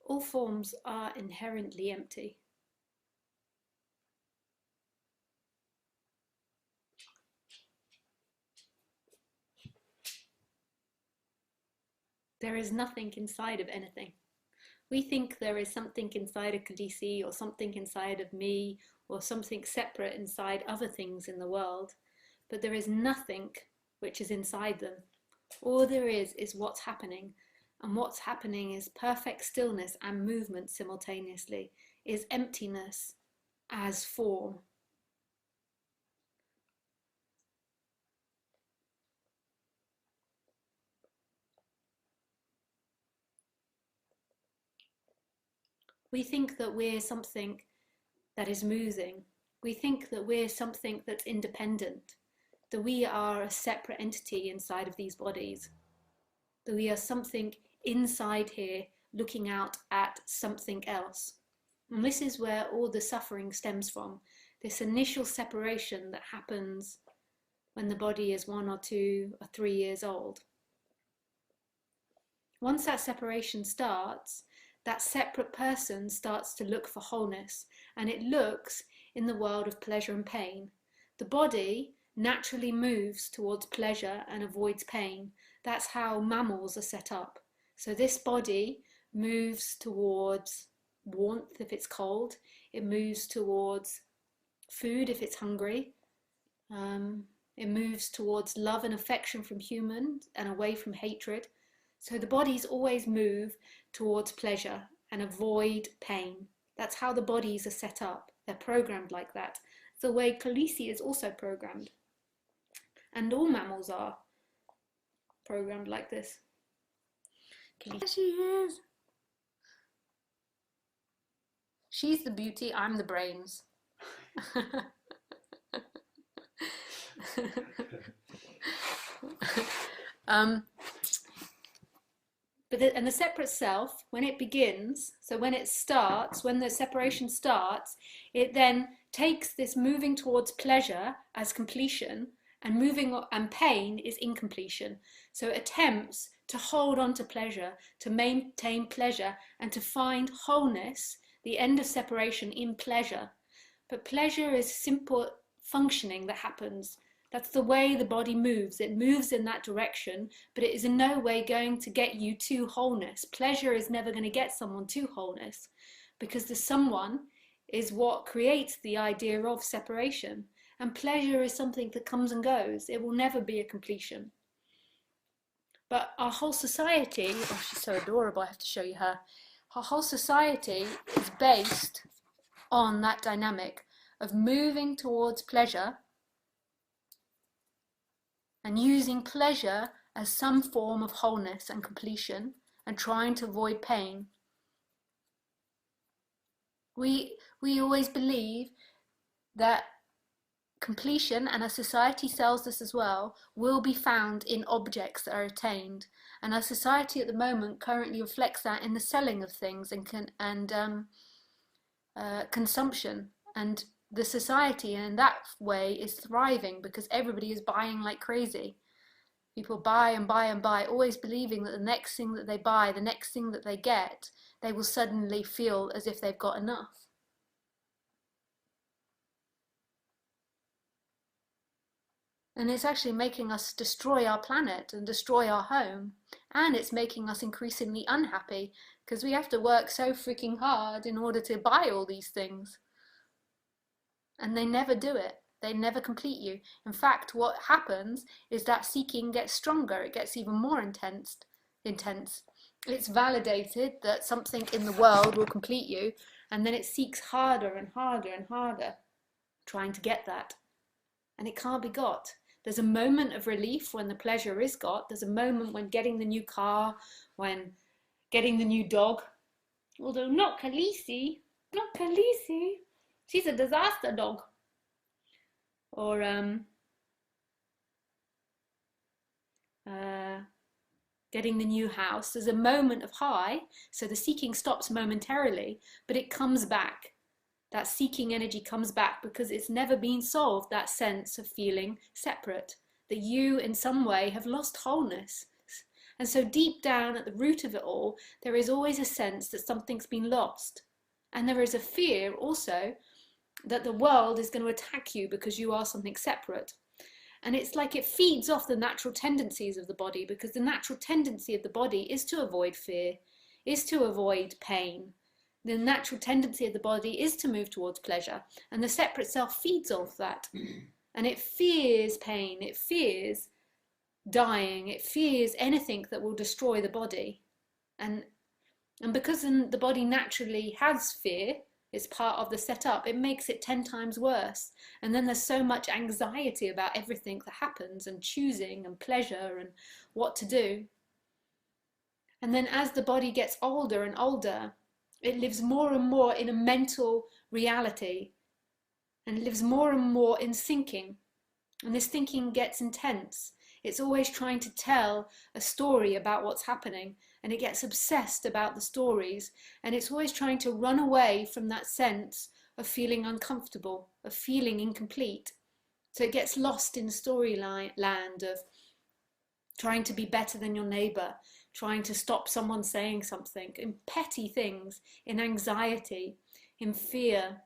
All forms are inherently empty. There is nothing inside of anything. We think there is something inside of Khaleesi or something inside of me or something separate inside other things in the world, but there is nothing which is inside them. All there is what's happening, and what's happening is perfect stillness and movement simultaneously, is emptiness as form. We think that we're something that is moving. We think that we're something that's independent, that we are a separate entity inside of these bodies, that we are something inside here looking out at something else. And this is where all the suffering stems from, this initial separation that happens when the body is 1 or 2 or 3 years old. Once that separation starts, that separate person starts to look for wholeness, and it looks in the world of pleasure and pain. The body naturally moves towards pleasure and avoids pain. That's how mammals are set up. So this body moves towards warmth if it's cold, it moves towards food if it's hungry, it moves towards love and affection from humans and away from hatred. So the bodies always move towards pleasure and avoid pain. That's how the bodies are set up. They're programmed like that. The way Khaleesi is also programmed. And all mammals are programmed like this. There she is. She's the beauty, I'm the brains. And the separate self, when it begins, so when it starts, when the separation starts, it then takes this moving towards pleasure as completion, and pain is incompletion. So it attempts to hold on to pleasure, to maintain pleasure, and to find wholeness, the end of separation, in pleasure. But pleasure is simple functioning that happens. That's the way the body moves. It moves in that direction, but it is in no way going to get you to wholeness. Pleasure is never going to get someone to wholeness, because the someone is what creates the idea of separation. And pleasure is something that comes and goes. It will never be a completion. But our whole society, oh, she's so adorable, I have to show you her. Our whole society is based on that dynamic of moving towards pleasure and using pleasure as some form of wholeness and completion, and trying to avoid pain. We always believe that completion, and our society sells this as well, will be found in objects that are attained. And our society at the moment currently reflects that in the selling of things and consumption. And the society in that way is thriving because everybody is buying like crazy. People buy and buy and buy, always believing that the next thing that they buy, the next thing that they get, they will suddenly feel as if they've got enough. And it's actually making us destroy our planet and destroy our home. And it's making us increasingly unhappy because we have to work so freaking hard in order to buy all these things. And they never do it. They never complete you. In fact, what happens is that seeking gets stronger. It gets even more intense. It's validated that something in the world will complete you, and then it seeks harder and harder and harder, trying to get that. And it can't be got. There's a moment of relief when the pleasure is got. There's a moment when getting the new car, when getting the new dog. Although not Khaleesi. Not Khaleesi. She's a disaster dog. Or getting the new house. There's a moment of high, so the seeking stops momentarily, but it comes back. That seeking energy comes back because it's never been solved, that sense of feeling separate, that you in some way have lost wholeness. And so deep down at the root of it all, there is always a sense that something's been lost. And there is a fear also that the world is going to attack you because you are something separate. And it's like it feeds off the natural tendencies of the body, because the natural tendency of the body is to avoid fear, is to avoid pain. The natural tendency of the body is to move towards pleasure. And the separate self feeds off that. And it fears pain, it fears dying, it fears anything that will destroy the body. And because the body naturally has fear, it's part of the setup, it makes it 10 times worse. And then there's so much anxiety about everything that happens, and choosing and pleasure and what to do. And then as the body gets older and older, it lives more and more in a mental reality, and lives more and more in thinking. And this thinking gets intense. It's always trying to tell a story about what's happening, and it gets obsessed about the stories, and it's always trying to run away from that sense of feeling uncomfortable, of feeling incomplete. So it gets lost in storyline land of trying to be better than your neighbor, trying to stop someone saying something, in petty things, in anxiety, in fear,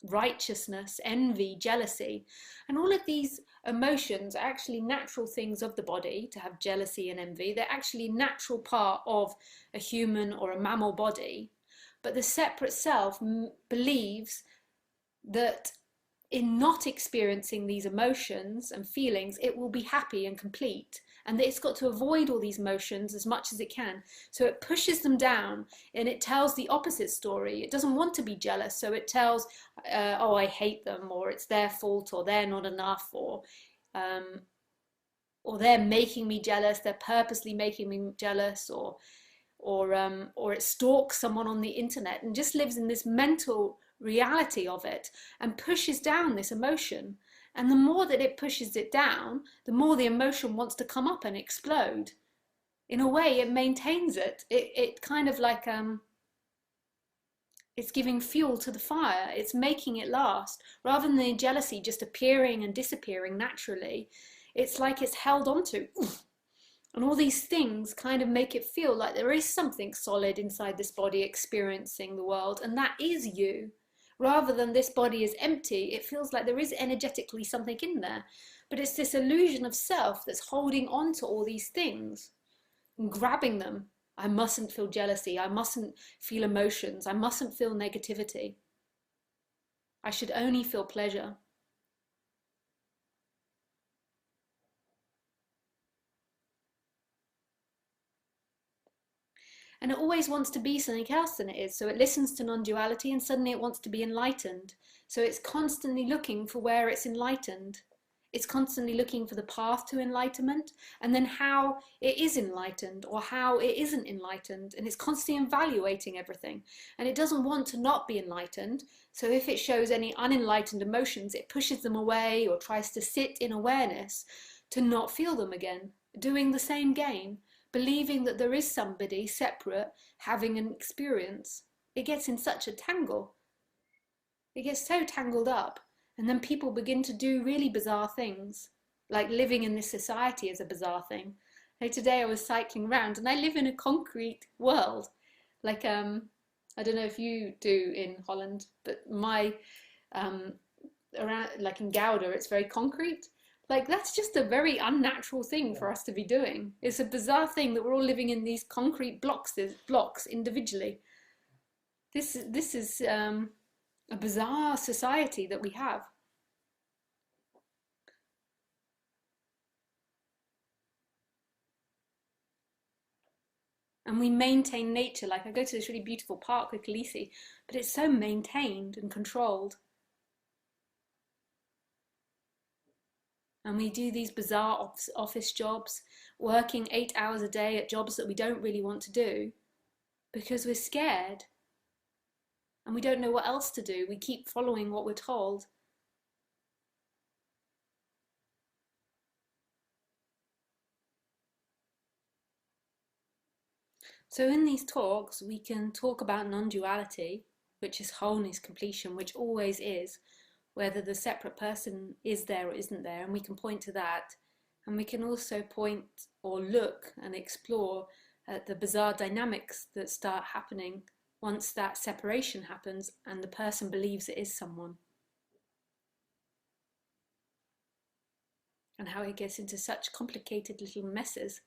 righteousness, envy, jealousy. And all of these emotions are actually natural things of the body. To have jealousy and envy, they're actually natural part of a human or a mammal body. But the separate self believes that in not experiencing these emotions and feelings, it will be happy and complete, and that it's got to avoid all these emotions as much as it can. So it pushes them down, and it tells the opposite story. It doesn't want to be jealous, so it tells, oh, I hate them, or it's their fault, or they're not enough, or they're making me jealous, they're purposely making me jealous, or it stalks someone on the internet, and just lives in this mental reality of it and pushes down this emotion. And the more that it pushes it down, the more the emotion wants to come up and explode. In a way, it maintains it. It kind of like it's giving fuel to the fire. It's making it last. Rather than the jealousy just appearing and disappearing naturally, it's like it's held onto. And all these things kind of make it feel like there is something solid inside this body experiencing the world, and that is you. Rather than this body is empty, it feels like there is energetically something in there. But it's this illusion of self that's holding on to all these things and grabbing them. I mustn't feel jealousy. I mustn't feel emotions. I mustn't feel negativity. I should only feel pleasure. And it always wants to be something else than it is. So it listens to non-duality, and suddenly it wants to be enlightened. So it's constantly looking for where it's enlightened. It's constantly looking for the path to enlightenment, and then how it is enlightened or how it isn't enlightened. And it's constantly evaluating everything. And it doesn't want to not be enlightened. So if it shows any unenlightened emotions, it pushes them away or tries to sit in awareness to not feel them again, doing the same game, believing that there is somebody separate having an experience. It gets in such a tangle. It gets so tangled up. And then people begin to do really bizarre things, like living in this society is a bizarre thing. Like today I was cycling around, and I live in a concrete world. Like, I don't know if you do in Holland, but around, like in Gouda, it's very concrete. Like, that's just a very unnatural thing for us to be doing. It's a bizarre thing that we're all living in these concrete blocks individually. This is a bizarre society that we have. And we maintain nature. Like, I go to this really beautiful park with Khaleesi, but it's so maintained and controlled. And we do these bizarre office jobs, working 8 hours a day at jobs that we don't really want to do because we're scared and we don't know what else to do. We keep following what we're told. So in these talks, we can talk about non-duality, which is wholeness, completion, which always is, whether the separate person is there or isn't there, and we can point to that. And we can also point or look and explore at the bizarre dynamics that start happening once that separation happens and the person believes it is someone. And how it gets into such complicated little messes.